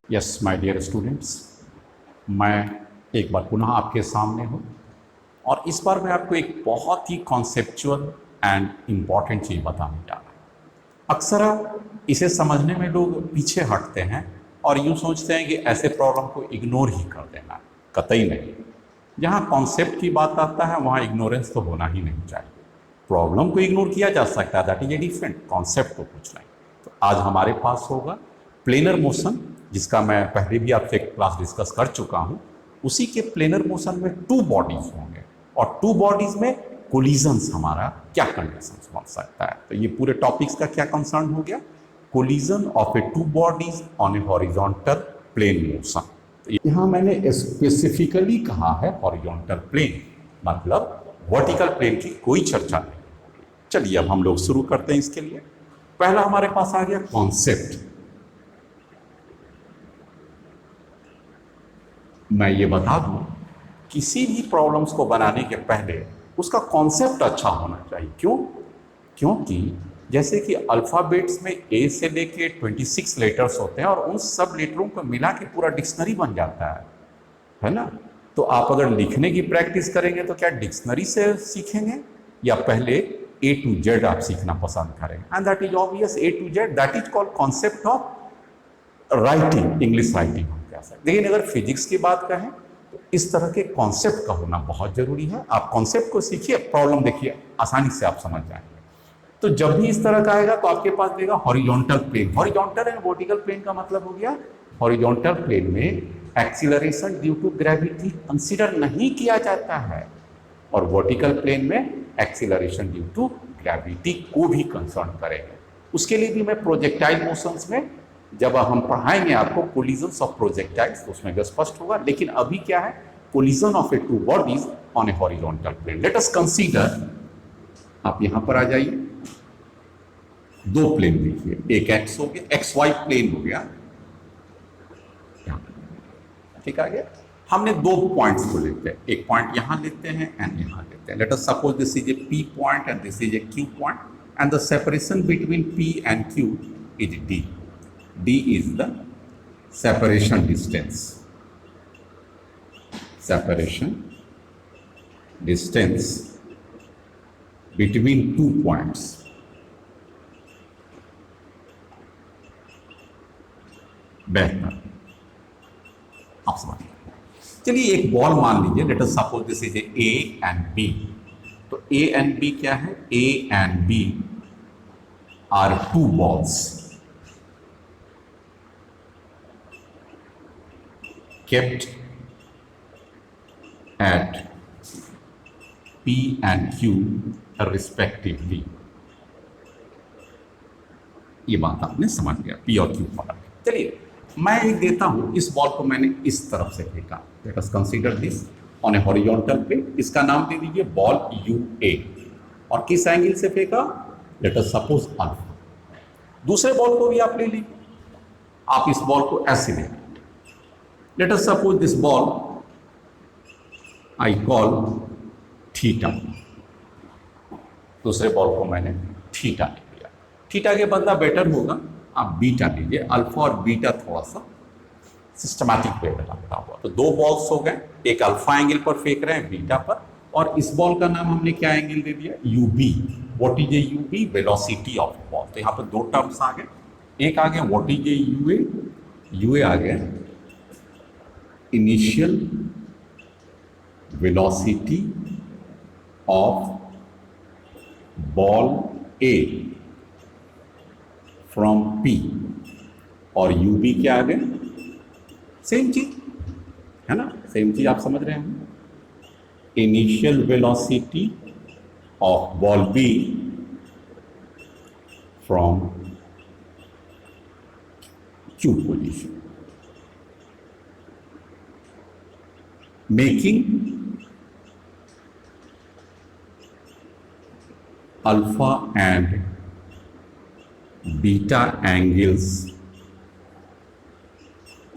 Yes my dear students, मैं एक बार पुनः आपके सामने हूँ और इस बार मैं आपको एक बहुत ही कॉन्सेप्चुअल एंड इम्पॉर्टेंट चीज़ बताने जा रहा हूँ। अक्सर इसे समझने में लोग पीछे हटते हैं और यूँ सोचते हैं कि ऐसे प्रॉब्लम को इग्नोर ही कर देना। कतई नहीं। जहाँ कॉन्सेप्ट की बात आता है वहाँ इग्नोरेंस तो होना ही नहीं चाहिए। प्रॉब्लम को इग्नोर किया जा सकता है, that is a different concept, तो कुछ नहीं। तो आज हमारे पास होगा प्लेनर मोशन, जिसका मैं पहले भी आपसे एक क्लास डिस्कस कर चुका हूँ। उसी के प्लेनर मोशन में टू बॉडीज होंगे और टू बॉडीज में कोलिजन्स हमारा क्या कंडीशंस बन सकता है। तो ये पूरे टॉपिक्स का क्या कंसर्न हो गया, collision of a two bodies on a horizontal plane motion. यहाँ मैंने स्पेसिफिकली कहा है हॉरिजॉन्टल प्लेन, मतलब वर्टिकल प्लेन की कोई चर्चा नहीं होगी। चलिए अब हम लोग शुरू करते हैं। इसके लिए पहला हमारे पास आ गया कॉन्सेप्ट। मैं ये बता दूं, किसी भी प्रॉब्लम्स को बनाने के पहले उसका कॉन्सेप्ट अच्छा होना चाहिए। क्यों? क्योंकि जैसे कि अल्फ़ाबेट्स में ए से लेके 26 लेटर्स होते हैं और उन सब लेटरों को मिला के पूरा डिक्शनरी बन जाता है ना। तो आप अगर लिखने की प्रैक्टिस करेंगे तो क्या डिक्शनरी से सीखेंगे या पहले ए टू जेड आप सीखना पसंद करेंगे? And that is obvious, A to Z, that is called concept of writing, English writing हम कह सकते। लेकिन अगर फिजिक्स की बात कहें तो इस तरह के कॉन्सेप्ट का होना बहुत जरूरी है। आप कॉन्सेप्ट को सीखिए, प्रॉब्लम देखिए, आसानी से आप समझ जाएंगे। तो जब भी इस तरह का आएगा तो आपके पास देगा horizontal plane. Horizontal and vertical plane का मतलब हो गया, हॉरिजॉन्टल प्लेन में acceleration due to gravity consider नहीं किया जाता है और वर्टिकल प्लेन में एक्सीलरेशन ड्यू टू ग्रेविटी को भी कंसर्न करेंगे। उसके लिए भी मैं प्रोजेक्टाइल मोशंस में जब हम पढ़ाएंगे आपको कोलिजन्स ऑफ प्रोजेक्टाइल्स तो उसमें स्पष्ट होगा। लेकिन अभी क्या है, collision of a two bodies on a horizontal plane. Let us consider, आप यहां पर आ जाइए, दो प्लेन देखिए, एक एक्स हो गया, एक्स वाई प्लेन हो गया, ठीक आ गया। हमने दो पॉइंट्स को लेते हैं, एक पॉइंट यहां लेते हैं एंड यहां लेते हैं। Let us suppose this is A P point and this is A Q point and the separation between P and Q is D. D is the separation distance. Separation distance between two points. बेहतर आप समझिए। चलिए एक ball मान लीजिए, let us suppose this is A and B. तो A and B क्या है? A and B are two balls kept at P and Q respectively। ये बात आपने समझ लिया, P और Q पर। चलिए मैं एक देता हूं, इस बॉल को मैंने इस तरफ से फेंका। Let us consider this on a horizontal plane. इसका नाम दे दीजिए बॉल UA। और किस एंगल से फेंका? Let us suppose alpha. दूसरे बॉल को भी आप ले लीजिए, आप इस बॉल को ऐसे ले लीजिए। Let us suppose this ball I call theta. दूसरे बॉल को मैंने थीटा ले लिया। थीटा के बदला बेटर होगा आप बीटा लीजिए, अल्फा और बीटा थोड़ा सा सिस्टमैटिक वे में लगता हुआ। तो दो बॉल्स हो गए, एक अल्फा एंगल पर फेंक रहे हैं बीटा पर, और इस बॉल का नाम हमने क्या एंगल दे दिया? U B. What is a u B? Velocity of ball. तो यहाँ पर दो टर्म्स आ गए, एक आ गया what is a U A, U A आ गया initial velocity of ball A from P, और UB क्या आ गया? सेम चीज है ना, सेम चीज आप समझ रहे हैं। Initial velocity of ball B from Q position, making alpha and beta angles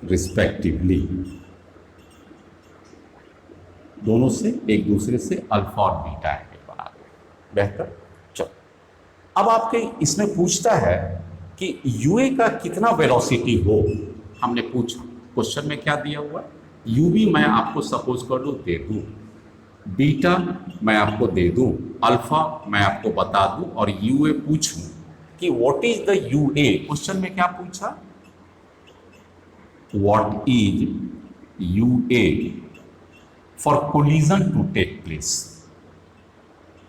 respectively। दोनों से एक दूसरे से अल्फा और बीटा एंगल बना दो। बेहतर। चलो अब आपके इसमें पूछता है कि यूए का कितना वेलोसिटी हो हमने पूछा, क्वेश्चन में क्या दिया हुआ है, यू बी मैं आपको सपोज कर दूं दे दूं, बीटा मैं आपको दे दूं, अल्फा मैं आपको बता दूं और यू ए पूछूं कि what is the u A. Question में क्या पूछा, what is u A for collision to take place,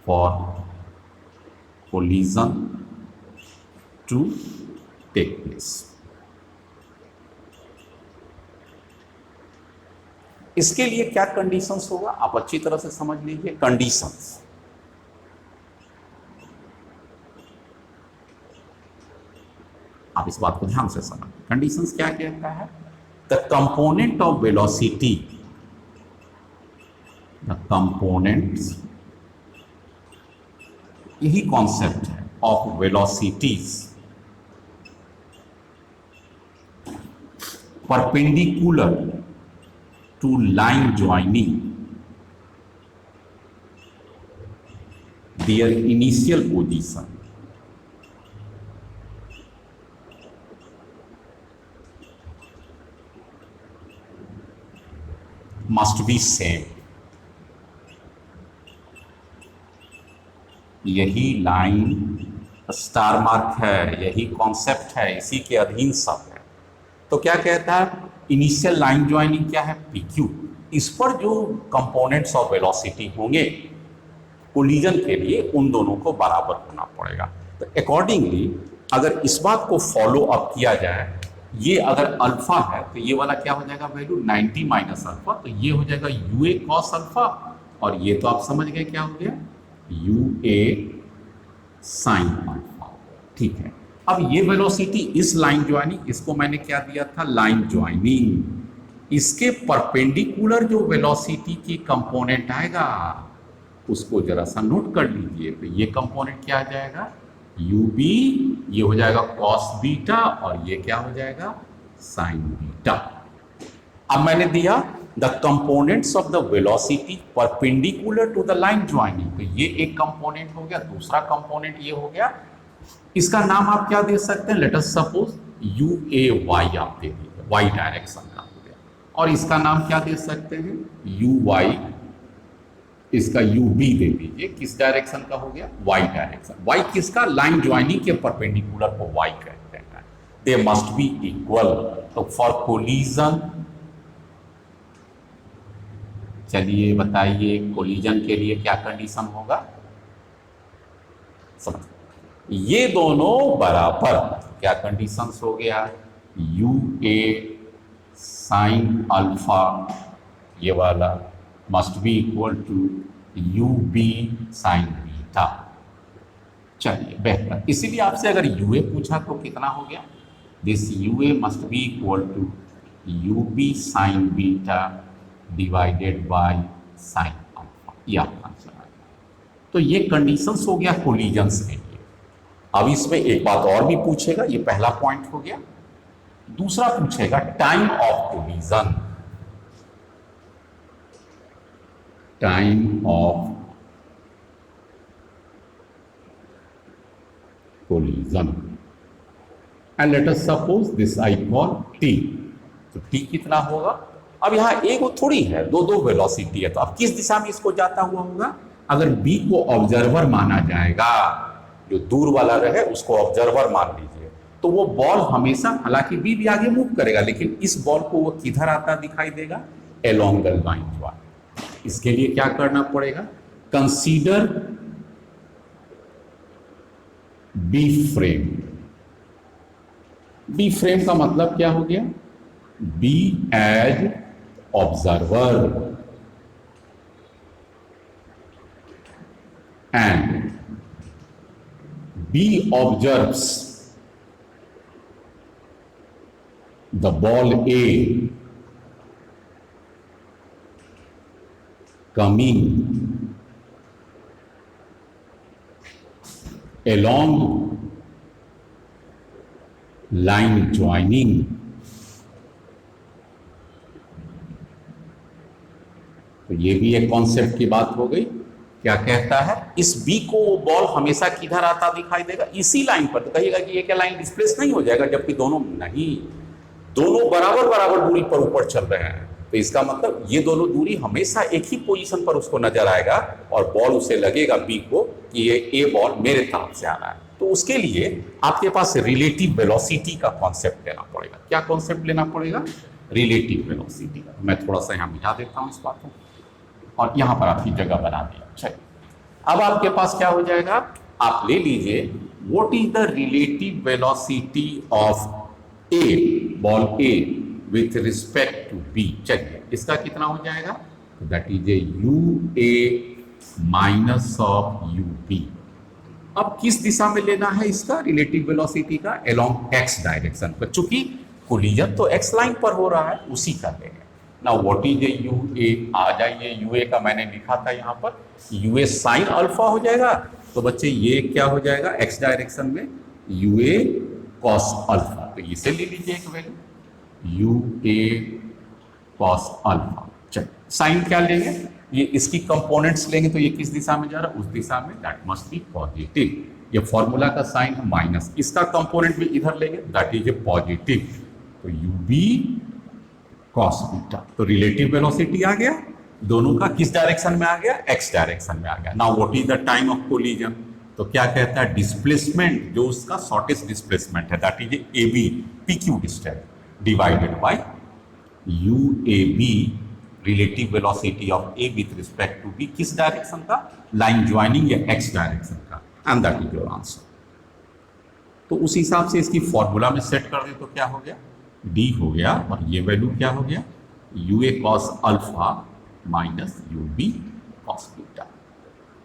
for collision to take place. इसके लिए क्या कंडीशंस होगा, आप अच्छी तरह से समझ लीजिए कंडीशंस। आप इस बात को ध्यान से समझिए, कंडीशंस क्या कहता है, the component of velocity, the components, यही कॉन्सेप्ट है of velocities perpendicular to line joining their initial position must be same। यही लाइन स्टार मार्क है, यही कॉन्सेप्ट है, इसी के अधीन सब है। तो क्या कहता है, इनिशियल लाइन ज्वाइनिंग क्या है, पी क्यू, इस पर जो कंपोनेंट्स ऑफ वेलोसिटी होंगे कोलिजन के लिए उन दोनों को बराबर होना पड़ेगा। तो अकॉर्डिंगली अगर इस बात को फॉलो अप किया जाए, ये अगर अल्फा है तो ये वाला क्या हो जाएगा वैल्यू 90 माइनस अल्फा, तो ये हो जाएगा यू ए कॉस अल्फा, और ये तो आप समझ गए क्या हो गया, यू ए साइन अल्फा। ठीक है, अब ये वेलोसिटी इस लाइन ज्वाइनिंग, इसको मैंने क्या दिया था, लाइन ज्वाइनिंग, इसके परपेंडिकुलर जो वेलोसिटी की कंपोनेंट आएगा उसको जरा सा नोट कर लीजिए। तो ये कंपोनेंट क्या आ जाएगा, यू बी, ये हो जाएगा कॉस बीटा, और ये क्या हो जाएगा, साइन बीटा। अब मैंने दिया the components of the velocity perpendicular to the line joining, तो ये एक कंपोनेंट हो गया, दूसरा कंपोनेंट ये हो गया, इसका नाम आप क्या दे सकते हैं, let us suppose u A Y आप दे दीजिए, वाई डायरेक्शन का हो गया, और इसका नाम क्या दे सकते हैं, यू वाई, इसका यू बी दे दीजिए, किस डायरेक्शन का हो गया, वाई डायरेक्शन। वाई किसका, लाइन ज्वाइनिंग के परपेंडिकुलर को वाई कहते हैं, दे मस्ट बी इक्वल। तो फॉर कोलिजन, चलिए बताइए कोलिजन के लिए क्या कंडीशन होगा, समझ, ये दोनों बराबर, क्या कंडीशंस हो गया, यू ए साइन अल्फा ये वाला must be equal to u B sine beta. चलिए बेहतर, इसीलिए आपसे अगर यू ए पूछा तो कितना हो गया, this u A must be equal to u B sine beta divided by sine alpha, ये आपका आंसर आ गया। तो ये कंडीशंस हो गया कोलिजन्स के लिए। अब इसमें एक बात और भी पूछेगा, ये पहला पॉइंट हो गया, दूसरा पूछेगा time of collision, time of collision, and let us suppose this I call T. तो टी कितना होगा, अब यहां एक थोड़ी है, दो दो वेलोसिटी है, तो अब किस दिशा में इसको जाता हुआ होगा, अगर बी को ऑब्जर्वर माना जाएगा, जो दूर वाला रहे उसको ऑब्जर्वर मान लीजिए, तो वो बॉल हमेशा, हालांकि बी भी आगे मूव करेगा, लेकिन इस बॉल को वो किधर आता दिखाई देगा, एलोंग द लाइन ज्वाइनिंग। इसके लिए क्या करना पड़ेगा, consider B frame. B frame का मतलब क्या हो गया, B as observer and B observes the ball A coming along line joining तो ये भी एक कॉन्सेप्ट की बात हो गई। क्या कहता है, इस बी को वो बॉल हमेशा किधर आता दिखाई देगा, इसी लाइन पर। तो कहिएगा कि ये क्या लाइन डिस्प्लेस नहीं हो जाएगा, जबकि दोनों नहीं, दोनों बराबर बराबर दूरी पर ऊपर चल रहे हैं, तो इसका मतलब ये दोनों दूरी हमेशा एक ही पोजीशन पर उसको नजर आएगा और बॉल उसे लगेगा बी को कि ये ए बॉल मेरे तरफ से आ रहा है। तो उसके लिए आपके पास रिलेटिव वेलोसिटी का कॉन्सेप्ट लेना पड़ेगा। क्या कॉन्सेप्ट लेना पड़ेगा? Relative velocity. मैं थोड़ा सा यहाँ मिटा देता हूँ इस बात को और यहाँ पर आपकी जगह बना दिया। चलिए, अब आपके पास क्या हो जाएगा, आप ले लीजिए what is the relative velocity of A, ball A with respect to B. चलिए, इसका कितना हो जाएगा? That is a u A minus of u B. अब किस दिशा में लेना है इसका रिलेटिव वेलोसिटी का? अलोंग एक्स डायरेक्शन पर, चूंकि कोलिजन तो एक्स लाइन पर हो रहा है, उसी का लेंगे। ना व्हाट इज ए यू ए, आ जाइए यू ए का मैंने लिखा था यहाँ पर यू ए साइन अल्फा हो जाएगा, तो बच्चे ये क्या हो जाएगा एक्स डायरेक्शन में यू ए कॉस अल्फा। तो इसे ले लीजिए एक value you A cos alpha. चलिए, साइन क्या लेंगे? ये इसकी कंपोनेंट्स लेंगे, तो ये किस दिशा में जा रहा है? उस दिशा में, दैट मस्ट बी पॉजिटिव। ये फॉर्मूला का साइन है माइनस, इसका कंपोनेंट भी इधर लेंगे, दैट इज ए पॉजिटिव। तो यू बी कॉस बीटा। तो रिलेटिव वेलोसिटी आ गया, दोनों का किस डायरेक्शन में आ गया? एक्स डायरेक्शन में आ गया। Now what is the time of collision? तो क्या कहता है? डिस्प्लेसमेंट, जो उसका शॉर्टेस्ट डिस्प्लेसमेंट है, that is A B P Q distance divided by u A B relative velocity of A with respect to B. किस डायरेक्शन का? Line joining या एक्स डायरेक्शन का, and that is your answer. तो उस हिसाब से इसकी फॉर्मूला में सेट कर दे तो क्या हो गया? डी हो गया, और ये वैल्यू क्या हो गया? U A cos alpha minus u B cos beta.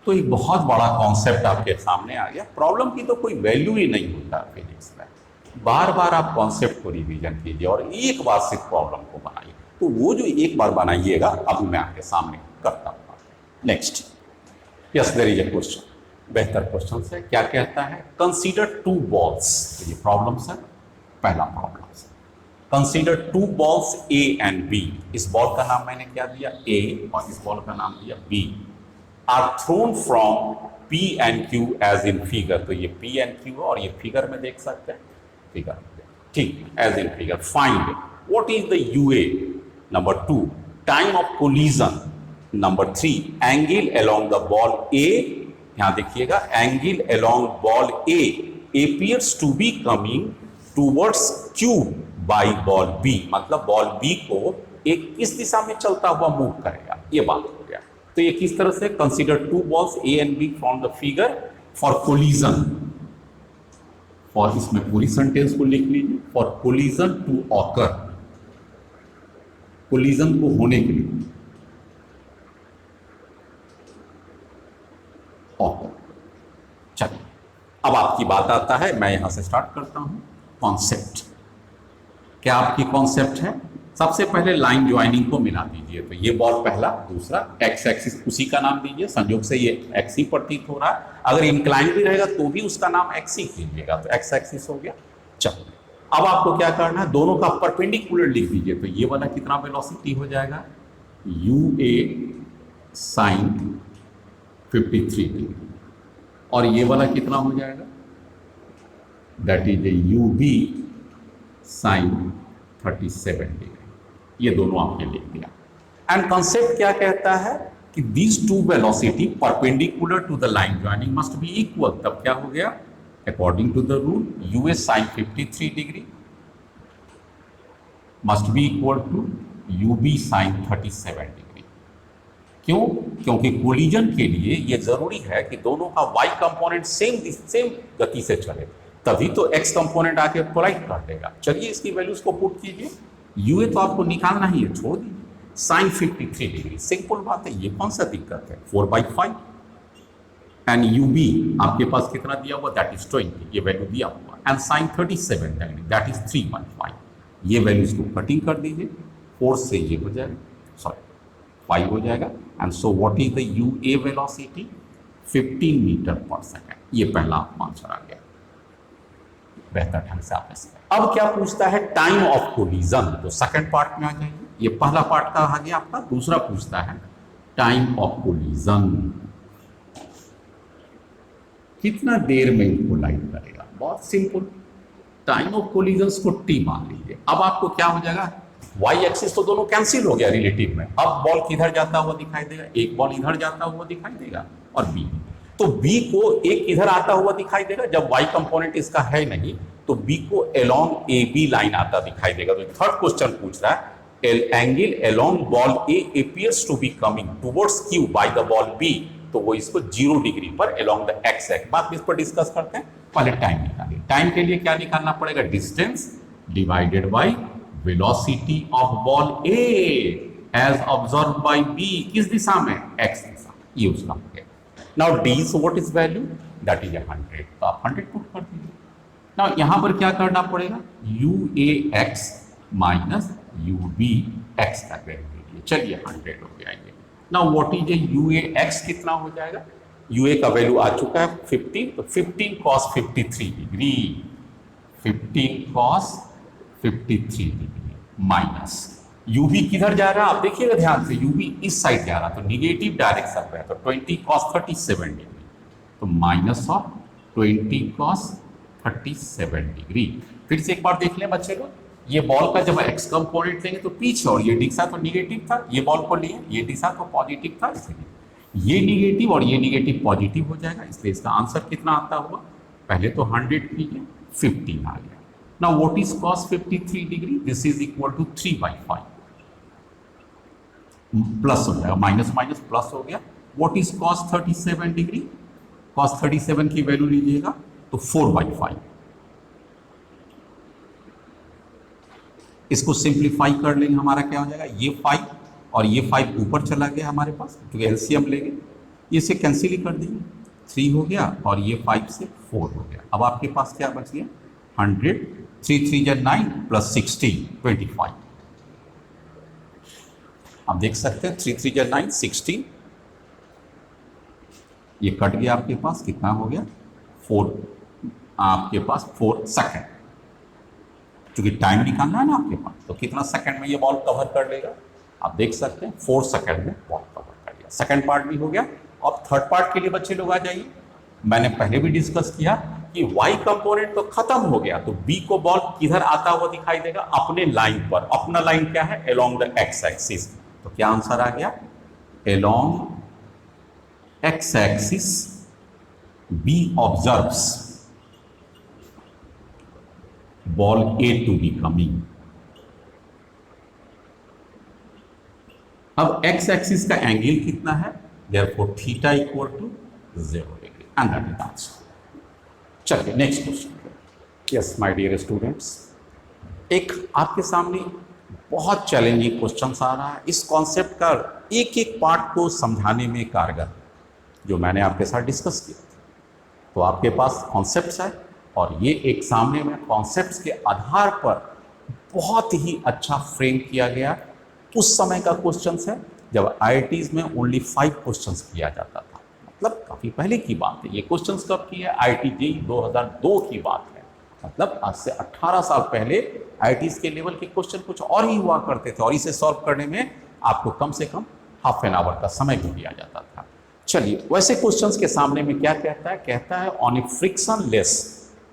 तो एक बहुत बड़ा कॉन्सेप्ट आपके सामने आ गया। प्रॉब्लम की तो कोई वैल्यू ही नहीं होता फिजिक्स में। बार बार आप कॉन्सेप्ट को रिवीजन कीजिए और एक बार सिर्फ प्रॉब्लम को बनाइए। तो वो जो एक बार बनाइएगा, अभी मैं आपके सामने करता हूँ। Next, yes there is a question, बेहतर क्वेश्चन है। क्या कहता है? Consider two balls. तो ये प्रॉब्लम है, पहला प्रॉब्लम है consider two balls A and B. इस बॉल का नाम मैंने क्या दिया? ए, और इस बॉल का नाम दिया B. Are thrown from P and Q as in figure. तो ये पी एंड क्यू और ये फिगर में देख सकते हैं, फिगर ठीक, as in figure. Find what is the u A. Number 2, time of collision. Number 3, angle along the ball A. यहां देखिएगा, angle along ball A appears to B coming towards Q by ball B. मतलब ball B को एक इस दिशा में चलता हुआ move करेगा, ये बात हो गया। तो ये किस तरह से? Consider two balls A and B from the figure for collision. For, इसमें पूरी सेंटेंस को लिख लीजिए, for collision to occur, collision को होने के लिए, ऑकर। चलिए, अब आपकी बात आता है, मैं यहां से स्टार्ट करता हूं। कॉन्सेप्ट क्या आपकी कॉन्सेप्ट है? सबसे पहले लाइन ज्वाइनिंग को मिला दीजिए। तो ये बॉल पहला, दूसरा एक्स एक्सिस उसी का नाम दीजिए। संयोग से ये एक्स ही प्रतीत हो रहा है, अगर इंक्लाइन भी रहेगा तो भी उसका नाम एक्स ही कीजिएगा। तो एक्स एक्सिस हो गया। चलो, अब आपको क्या करना है? दोनों का परपेंडिकुलर लिख दीजिए। तो ये वाला कितना वेलोसिटी हो जाएगा? यू ए साइन 53 डिग्री, और ये वाला कितना हो जाएगा? That is a u B sine 37 degree. ये दोनों आपने लिख दिया। एंड कॉन्सेप्ट क्या कहता है कि these two velocity perpendicular to the line joining must be equal. तब क्या हो गया? According to the rule, u A sine 53 degree must be equal to u B sine 37 degree. क्यों? क्योंकि कोलिजन के लिए ये जरूरी है कि दोनों का y कंपोनेंट सेम गति से चले, तभी तो x कंपोनेंट आके कोलाइड कर देगा। चलिए, इसकी वैल्यूज को पुट कीजिए। यू ए तो आपको निकालना ही है, छोड़ दीजिए। साइन 53 डिग्री, सिंपल बात है, ये कौन सा दिक्कत है? 4/5। एंड यू बी आपके पास कितना दिया हुआ? दैट इज 20, ये वैल्यू दिया हुआ। And sine 37 degree, that is 3/5। ये वैल्यूज को कटिंग कर दीजिए, 4 से ये हो जाएगा, सॉरी 5 हो जाएगा। And so what is the u A velocity? 15 metre per second. ये पहला आंसर आ गया, बेहतर ढंग से आपने समझा। अब क्या पूछता है? Time of collision. तो सेकंड पार्ट में आ जाइए। ये पहला पार्ट का आ गया आपका। दूसरा पूछता है टाइम ऑफ कोलिजन, कितना देर में इनको लाइट करेगा? बहुत सिंपल, टाइम ऑफ कोलिजन को टी मान लीजिए। अब आपको क्या हो जाएगा, वाई एक्सिस तो दोनों कैंसिल हो गया रिलेटिव में। अब बॉल किधर जाता हुआ दिखाई देगा, एक बॉल इधर जाता हुआ दिखाई देगा और बी, तो बी को एक इधर आता हुआ दिखाई देगा। जब वाई कंपोनेंट इसका है नहीं तो बी को अलोंग ए बी लाइन आता दिखाई देगा। तो थर्ड क्वेश्चन पूछ रहा है angle along ball A appears to B coming towards Q by the ball B, तो वो इसको 0 डिग्री पर अलोंग द एक्स एक्स। बात इस पर डिस्कस करते हैं। पहले टाइम निकालिए। टाइम के लिए क्या निकालना पड़ेगा, distance divided by velocity of ball A as observe by B, किस दिशा में, एक्स दिशा, ये उसका हो गया। Now D is what is value, that is 100, तो आप 100 पुट कर दीजिए। नाउ यहां पर क्या करना पड़ेगा, u A X minus u B X का वैल्यू लीजिए। चलिए 100 हो गया ये। Now what is a u A X, कितना हो जाएगा, यू ए का वैल्यू आ चुका है 15, तो 15 cos 53 degree, 15 cos 53 degree minus u B किधर जा रहा है आप देखिएगा ध्यान से, यू बी इस साइड जा रहा है तो निगेटिव डायरेक्शन पे है, तो 20 cos 37 डिग्री, तो माइनस ऑफ 20 cos 37 डिग्री। फिर से एक बार देख लें बच्चे लोग, ये बॉल का जब एक्स कंपोनेंट लेंगे तो पीछे, और ये दिशा तो निगेटिव था, ये बॉल को लिए ये दिशा तो पॉजिटिव था, इसलिए ये निगेटिव और ये निगेटिव पॉजिटिव हो जाएगा, इसलिए इसका आंसर कितना आता हुआ, पहले तो 100 कीजिए, 15 आ गया। Now what is cos 53 degree, this is equal to 3/5, plus हो जाएगा, माइनस माइनस प्लस हो गया। What is cos 37 degree, cos 37 की वैल्यू लीजिएगा तो 4/5, इसको सिंप्लीफाई कर लेंगे, हमारा क्या हो जाएगा, ये 5 और ये 5 ऊपर चला गया हमारे पास, क्योंकि एलसीएम लेंगे, इसे कैंसिल ही कर देंगे, 3 हो गया और ये 5 से 4 हो गया। अब आपके पास क्या बच गया, 100, 3 3 जा 9 प्लस 16 25। आप देख सकते हैं 3 3 जा 9 16, ये कट गया आपके पास, कितना हो गया 4, आपके पास 4 सेकेंड, क्योंकि टाइम निकालना है ना आपके पास, तो कितना सेकंड में ये बॉल कवर कर लेगा, आप देख सकते हैं 4 सेकंड में बॉल कवर कर लिया। सेकंड पार्ट भी हो गया। अब थर्ड पार्ट के लिए बच्चे लोग आ जाइए। मैंने पहले भी डिस्कस किया कि वाई कंपोनेंट तो खत्म हो गया, तो बी को बॉल किधर आता हुआ दिखाई देगा, अपने लाइन पर। अपना लाइन क्या है, अलोंग द एक्स एक्सिस, तो क्या आंसर आ गया, along x axis B observes ball A to B coming. अब एक्स एक्सिस का एंगल कितना है, therefore theta equal to 0 degree, and that is answer. चलिए next question. Yes my dear students, एक आपके सामने बहुत चैलेंजिंग क्वेश्चन आ रहा है। इस कॉन्सेप्ट का एक एक पार्ट को समझाने में कारगर, जो मैंने आपके साथ डिस्कस किया, तो आपके पास कॉन्सेप्ट्स है और ये एक सामने में कॉन्सेप्ट्स के आधार पर बहुत ही अच्छा फ्रेम किया गया। उस समय का क्वेश्चंस है जब आईआईटीज में ओनली 5 क्वेश्चंस किया जाता था, मतलब काफ़ी पहले की बात है। ये क्वेश्चंस कब की है, आईआईटी जेईई 2002 की बात है, मतलब आज से 18 साल पहले आईआईटीज के लेवल के क्वेश्चन कुछ और ही हुआ करते थे, और इसे सॉल्व करने में आपको कम से कम हाफ एन आवर का समय भी दिया जाता था। चलिए, वैसे क्वेश्चंस के सामने में क्या कहता है, कहता है on a frictionless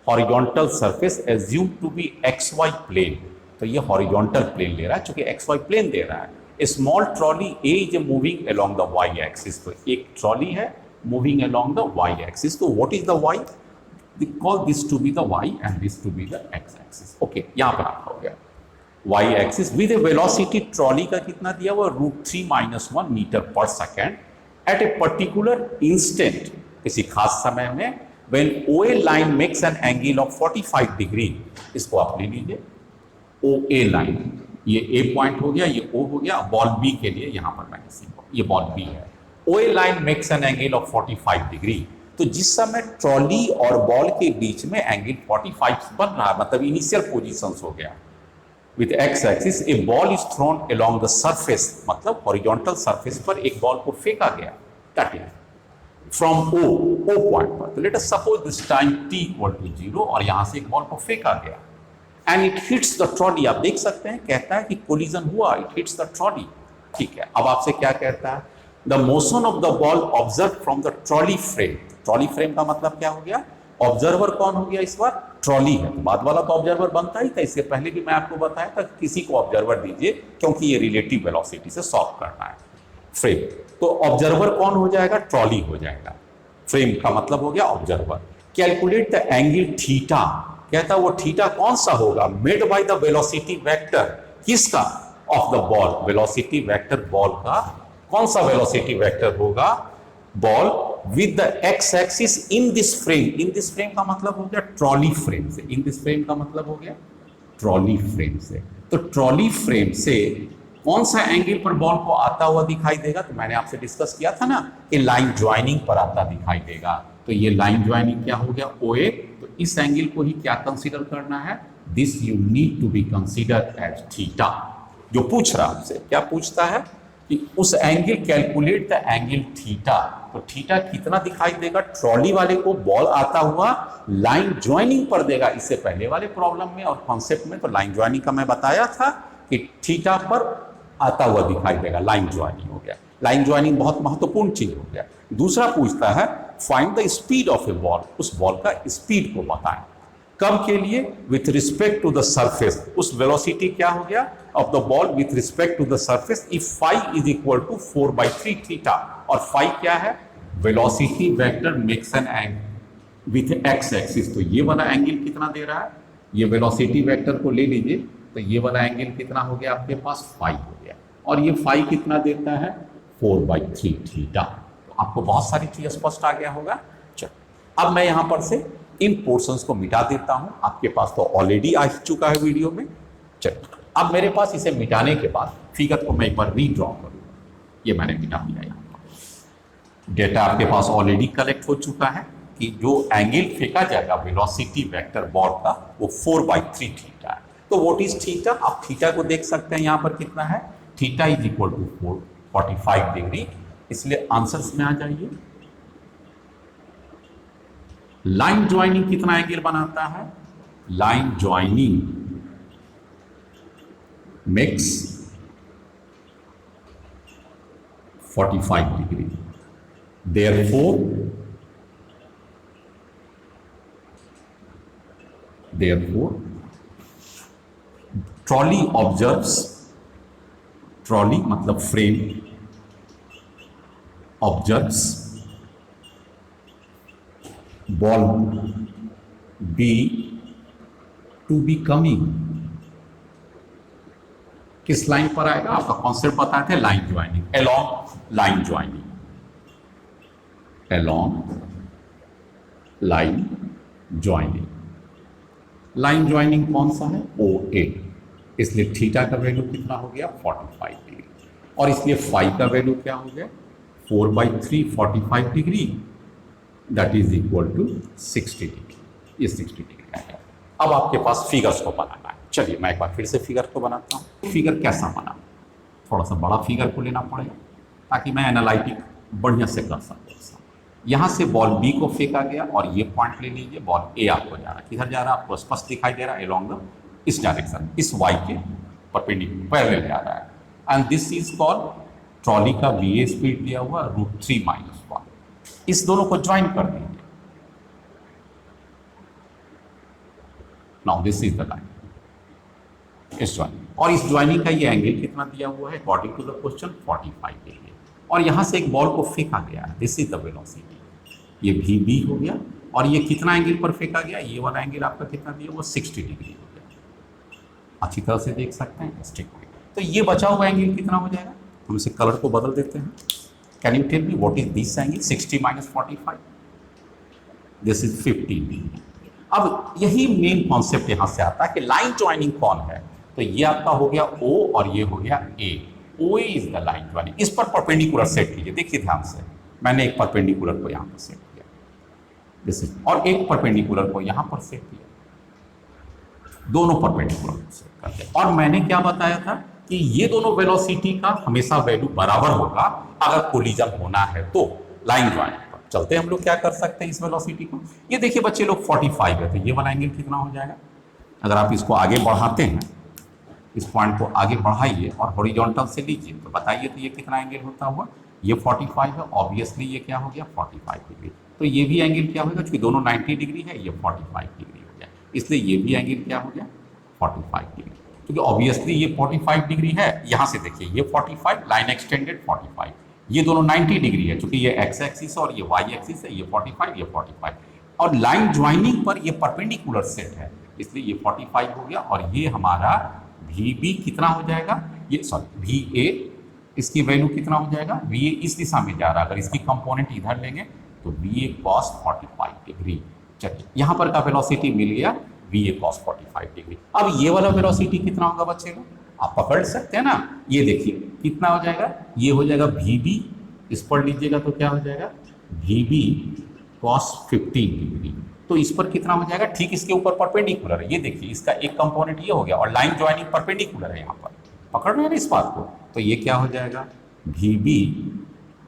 horizontal surface assume to be XY plane. तो ये हॉरिजॉन्टल प्लेन ले रहा है, चूंकि XY प्लेन दे रहा है। Small trolley A is moving along the Y axis, तो एक ट्रॉली है moving along the Y axis, तो what is the Y, we call this to be the Y and this to be the X axis। Okay, यहाँ पर आपका हो गया Y axis with a velocity, trolley का कितना दिया हुआ, √3 - 1 metre per second at a particular instant, किसी खास समय में, when OA line makes an angle of 45 degree. इसको आप ले लीजिए OA लाइन, ये A पॉइंट हो गया, ये O हो गया। बॉल B के लिए यहाँ पर मैंने सीखा, ये बॉल B है। OA line makes an angle of 45 degree, तो जिस समय ट्रॉली और बॉल के बीच में एंगल 45 बन रहा है, मतलब इनिशियल पोजीशंस हो गया। With X axis a ball is thrown along the surface, मतलब हॉरिजॉन्टल सरफेस पर एक बॉल को फेंका गया, that is from O point पर। तो let us suppose this time t equal to 0, और यहां से एक बॉल को फेंका गया and it hits the trolley. आप देख सकते हैं, कहता है कि कोलिजन हुआ, इट हिट्स द ट्रॉली। ठीक है, अब आपसे क्या कहता है, the motion of the ball observe from the trolley frame. Trolley frame का मतलब क्या हो गया, ऑब्जर्वर कौन हो गया इस बार, ट्रॉली है, तो बाद वाला तो ऑब्जर्वर बनता ही था। इससे पहले भी मैं आपको बताया था कि किसी को ऑब्जर्वर दीजिए, क्योंकि ये रिलेटिव वेलोसिटी से सॉल्व करना है फ्रेम। तो ऑब्जर्वर कौन हो जाएगा? ट्रॉली हो जाएगा। फ्रेम का मतलब हो गया observer. Calculate the angle theta, कहता है वो थीटा कौन सा होगा? Made by the velocity vector, किसका? Of the ball, velocity vector ball का। कौन सा वेलोसिटी वेक्टर होगा? Ball with the x axis in this frame. In this frame का मतलब हो गया ट्रॉली फ्रेम से। इन दिस फ्रेम का मतलब हो गया ट्रॉली फ्रेम से। तो ट्रॉली फ्रेम से कौन सा एंगल पर बॉल को आता हुआ दिखाई देगा? तो मैंने आपसे डिस्कस किया था ना कि लाइन ज्वाइनिंग पर आता दिखाई देगा। तो ये लाइन ज्वाइनिंग क्या हो गया? OA। तो इस एंगल को ही क्या कंसीडर करना है? This you need to be consider as theta. जो पूछ रहा आपसे क्या पूछता है कि उस angle, calculate the angle theta. तो थीटा कितना दिखाई देगा? ट्रॉली वाले को बॉल आता हुआ लाइन ज्वाइनिंग पर देगा। इससे पहले वाले प्रॉब्लम में और कॉन्सेप्ट में तो लाइन ज्वाइनिंग का मैं बताया था कि थीटा पर आता हुआ दिखाई देगा, लाइन ज्वाइनिंग हो गया। लाइन ज्वाइनिंग बहुत महत्वपूर्ण चीज हो गया। दूसरा पूछता है find the speed of A ball, उस बॉल का स्पीड को बताएं। कब के लिए? With respect to the surface. उस वेलोसिटी क्या हो गया of the ball with respect to the surface if phi is equal to 4/3 theta. और फाई क्या है? Velocity vector makes an angle with X axis. तो ये वाला एंगल कितना दे रहा है? ये वेलोसिटी वेक्टर को ले लीजिए, तो ये वाला एंगल कितना हो गया आपके पास? फाई हो गया। और ये फाई कितना देता है? 4/3 थीटा। तो आपको बहुत सारी चीज स्पष्ट आ गया होगा। चलो अब मैं यहां पर से इन पोर्शंस को मिटा देता हूं। आपके पास तो ऑलरेडी आ चुका है वीडियो में। चलो अब मेरे पास इसे मिटाने के बाद फिगर को मैं एक बार रीड्रॉ करूंगा। ये मैंने मिटा दिया। यहाँ डेटा आपके पास ऑलरेडी कलेक्ट हो चुका है कि जो एंगल फेंका जाएगा वेलोसिटी वेक्टर बॉल का वो 4/3 थीटा है। तो व्हाट इज थीटा? आप थीटा को देख सकते हैं, यहां पर कितना है? Theta is equal to 45 degree. इसलिए आंसर्स में आ जाइए। लाइन ज्वाइनिंग कितना एंगल बनाता है? Line joining makes 45 degree. therefore trolley observes, trolley मतलब frame, observes ball B to B coming. किस लाइन पर आएगा? आपका कॉन्सेप्ट बताए थे line joining, along line joining, along line joining. Line joining कौन सा है? OA। इसलिए थीटा का वैल्यू कितना हो गया? 45 डिग्री। और इसलिए फाई का वैल्यू क्या हो गया? 4/3 45 degree, that is equal to 60 degree. ये 60 डिग्री का है। अब आपके पास फिगर्स को बनाना है। चलिए मैं एक बार फिर से फिगर को बनाता हूँ। फिगर कैसा बना? थोड़ा सा बड़ा फिगर को लेना पड़ेगा ताकि मैं एनालिटिक बढ़िया से कर सकूँ। यहाँ से बॉल बी को फेंका गया और ये पॉइंट ले लीजिए, बॉल ए आपको जा रहा है। किधर जा रहा है? आपको स्पष्ट दिखाई दे रहा है, अलोंग द इस डायरेक्शन, इस वाई के परपेंडिकुलर पैरेलल जा रहा है। And this is called, trolley का VA स्पीड दिया हुआ √3 - 1। इस दोनों को ज्वाइन कर दीजिए। Now this is the line, इस ज्वाइनिंग। और इस ज्वाइनिंग का ये एंगल कितना दिया हुआ है according to the question? 45 degree. और यहां से एक बॉल को फेंका गया है, दिस इज द वेलोसिटी। ये VB हो गया। और ये कितना एंगल पर फेंका गया? ये वाला एंगल आपका कितना दिया हुआ? 60 डिग्री हो गया। अच्छी तरह से देख सकते हैं, स्टिक हो गया। तो ये बचा हुआ एंगल कितना हो जाएगा? हम इसे कलर को बदल देते हैं। Can you tell me what is this angle? 60 - 45, this is 15 degree. अब यही मेन कॉन्सेप्ट यहां से आता है कि लाइन ज्वाइनिंग कौन है? तो ये आपका हो गया O और ये हो गया A। OA is the line joining. इस पर परपेंडिकुलर सेट कीजिए। देखिए ध्यान से, मैंने एक परपेंडिकुलर को यहां पर सेट किया, दिस इज, और एक परपेंडिकुलर को यहां पर सेट किया। दोनों परपेंडिकुलर को सेट कर दिया। और मैंने क्या बताया था कि ये दोनों वेलोसिटी का हमेशा वैल्यू बराबर होगा अगर कोलिजन होना है तो। लाइन ज्वाइनिंग पर चलते हम लोग क्या कर सकते हैं इस वेलोसिटी को। ये देखिए बच्चे लोग 45 है, तो ये वाला एंगल कितना हो जाएगा? अगर आप इसको आगे बढ़ाते हैं, इस पॉइंट को आगे बढ़ाइए और हॉरिजॉन्टल से लीजिए, तो बताइए तो ये कितना एंगल होता हुआ? ये 45 है। ऑब्वियसली ये क्या हो गया? 45 डिग्री। तो ये भी एंगल क्या होगा? क्योंकि दोनों 90 डिग्री है, ये 45 डिग्री हो गया। इसलिए ये भी एंगल क्या हो गया 45 डिग्री, क्योंकि ऑब्वियसली ये 45 डिग्री है। यहाँ से देखिए ये 45, लाइन एक्सटेंडेड 45, ये दोनों 90 डिग्री है, क्योंकि ये एक्स एक्सिस और ये वाई एक्सिस है, ये 45 ये 45, और लाइन ज्वाइनिंग पर ये परपेंडिकुलर सेट है, इसलिए ये 45 हो गया। और ये हमारा वी बी कितना हो जाएगा, ये सॉरी वी ए, इसकी वैल्यू कितना हो जाएगा, वी ए इस दिशा में जा रहा है, अगर इसकी कंपोनेंट इधर लेंगे तो वी ए कॉस 45 डिग्री। चलिए यहाँ पर का वेलोसिटी मिल गया वी ए कॉस 45 डिग्री। अब ये वाला वेलोसिटी कितना होगा बच्चे लोग, आप पकड़ सकते हैं ना, ये देखिए कितना हो जाएगा, ये हो जाएगा वी बी, इस पर लीजिएगा तो क्या हो जाएगा वी बी कॉस 15 डिग्री। तो इस पर कितना हो जाएगा, ठीक इसके ऊपर परपेंडिकुलर है, ये देखिए इसका एक कंपोनेंट ये हो गया और लाइन ज्वाइनिंग परपेंडिकुलर है, यहाँ पर पकड़ रहे हैं ना इस बात को, तो ये क्या हो जाएगा वी बी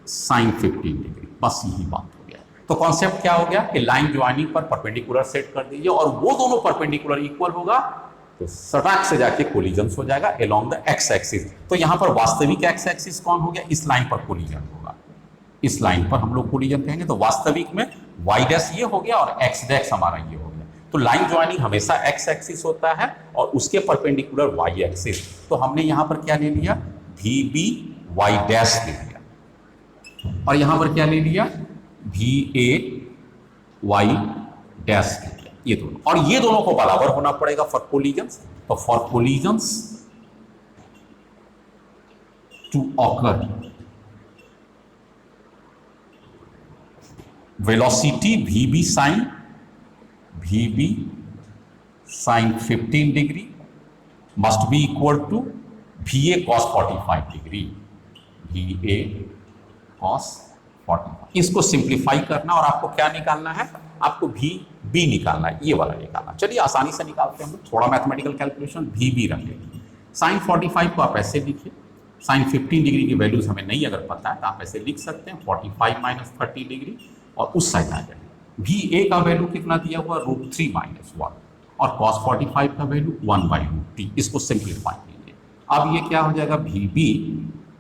साइन 15 डिग्री, बस यही बात हो गया। तो कॉन्सेप्ट क्या हो गया कि लाइन ज्वाइनिंग पर परपेंडिकुलर सेट कर दीजिए और वो दोनों परपेंडिकुलर इक्वल होगा तो सटाक से जाके कोलिजन हो जाएगा अलोंग द एक्स एक्सिस। तो यहाँ पर वास्तविक एक्स एक्सिस कौन हो गया, इस लाइन पर कोलिजन होगा, इस लाइन पर हम लोग कोलिजन कहेंगे, तो वास्तविक में वाई डैश ये हो गया और एक्स डैश हमारा ये हो गया। तो लाइन ज्वाइनिंग हमेशा एक्स एक्सिस होता है और उसके परपेंडिकुलर वाई एक्सिस। तो हमने यहाँ पर क्या ले लिया वी बी वाई डैश ले लिया और यहाँ पर क्या ले लिया वी ए वाई डैश ले लिया, ये दोनों, और ये दोनों को बराबर होना पड़ेगा फॉर कोलिजन्स। तो for collisions to occur velocity V B sine 15 degree must be equal to V A cos 45 degree, V A cos 45। इसको सिंप्लीफाई करना और आपको क्या निकालना है, आपको वी बी निकालना है, ये वाला निकालना। चलिए आसानी से निकालते हैं हम, थोड़ा मैथमेटिकल कैलकुलेशन वी बी रख लेंगे। साइन 45 को आप ऐसे लिखिए, साइन 15 डिग्री की वैल्यूज हमें नहीं अगर पता है तो आप ऐसे लिख सकते हैं 45 माइनस 30 डिग्री और उस साइड आ जाए। वी ए का वैल्यू कितना दिया हुआ √3 माइनस 1 और cos 45 का वैल्यू 1/√3, इसको सिंप्लीफाई कीजिए। अब ये क्या हो जाएगा वी बी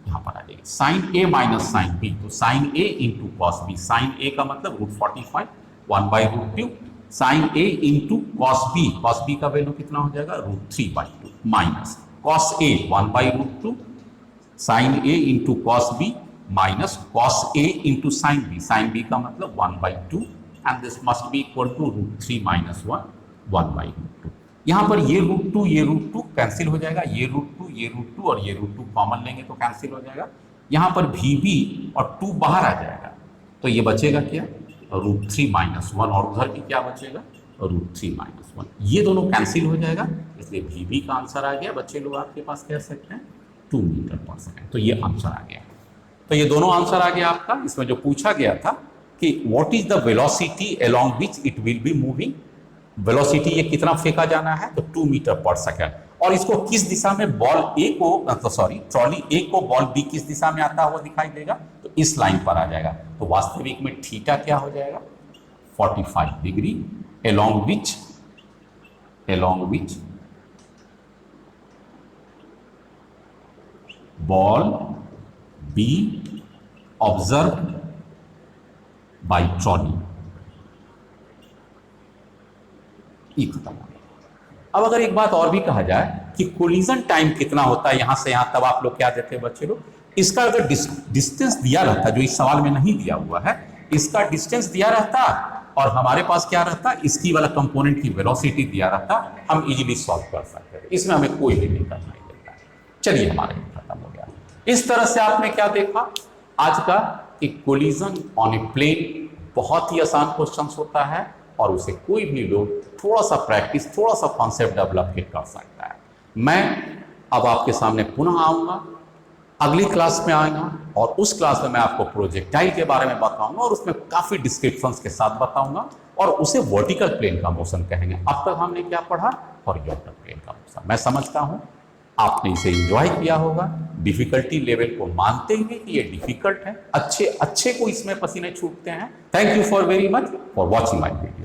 यहाँ पर आ जाएगा sine A minus sine B, तो sine A into cos B, sine A का मतलब √45 1/√2, sine A into cos B का वैल्यू कितना हो जाएगा √3/2 minus cos A 1/√2, sine A into cos B minus cos A into sine B का मतलब 1/2 and this must be equal to √3 minus 1/√2। यहाँ पर ये √2 कैंसिल हो जाएगा, ये √2 और ये √2 कॉमन लेंगे तो कैंसिल हो जाएगा। यहाँ पर वी बी और 2 बाहर आ जाएगा तो ये बचेगा क्या √3 माइनस 1 और उधर भी क्या बचेगा √3 माइनस 1, ये दोनों कैंसिल हो जाएगा, इसलिए वी बी का आंसर आ गया बच्चे लोग आपके पास कह सकते हैं 2 मीटर पर सेकेंड। तो ये आंसर आ गया, तो ये दोनों आंसर आ गया आपका। इसमें जो पूछा गया था कि what is the velocity along which it will be moving, velocity ये कितना फेंका जाना है तो 2 मीटर पर सेकेंड, और इसको किस दिशा में बॉल ए को ट्रॉली ए को बॉल बी किस दिशा में आता हुआ दिखाई देगा तो इस लाइन पर आ जाएगा। तो वास्तविक में थीटा क्या हो जाएगा 45 degree along which ball B observe by trolley. ये खत्म हो गया। अब अगर एक बात और भी कहा जाए कि कोलिजन टाइम कितना होता है यहां से यहां, तब आप लोग क्या देते हैं बच्चे लोग, इसका अगर डिस्टेंस दिया रहता, जो इस सवाल में नहीं दिया हुआ है, इसका डिस्टेंस दिया रहता और हमारे पास क्या रहता इसकी वाला कंपोनेंट की वेलोसिटी दिया रहता, हम इजीली सॉल्व कर सकते थे, इसमें हमें कोई भी नहीं करना ही देता। चलिए हमारा ये खत्म हो गया। इस तरह से आपने क्या देखा आज का कि कोलिजन ऑन ए प्लेन बहुत ही आसान क्वेश्चन होता है और उसे कोई भी लोग थोड़ा सा प्रैक्टिस, थोड़ा सा कॉन्सेप्ट डेवलप कर सकता है। मैं अब आपके सामने पुनः आऊँगा, अगली क्लास में आऊँगा और उस क्लास में मैं आपको प्रोजेक्टाइल के बारे में बताऊँगा और उसमें काफ़ी डिस्क्रिप्शंस के साथ बताऊँगा और उसे वर्टिकल प्लेन का मोशन कहेंगे। अब तक हमने क्या पढ़ा हॉरिजॉन्टल प्लेन का मोशन। मैं समझता हूँ आपने इसे एंजॉय किया होगा, डिफिकल्टी लेवल को मानते हुए कि ये डिफिकल्ट है, अच्छे को इसमें पसीने छूटते हैं। Thank you for very much for watching my video.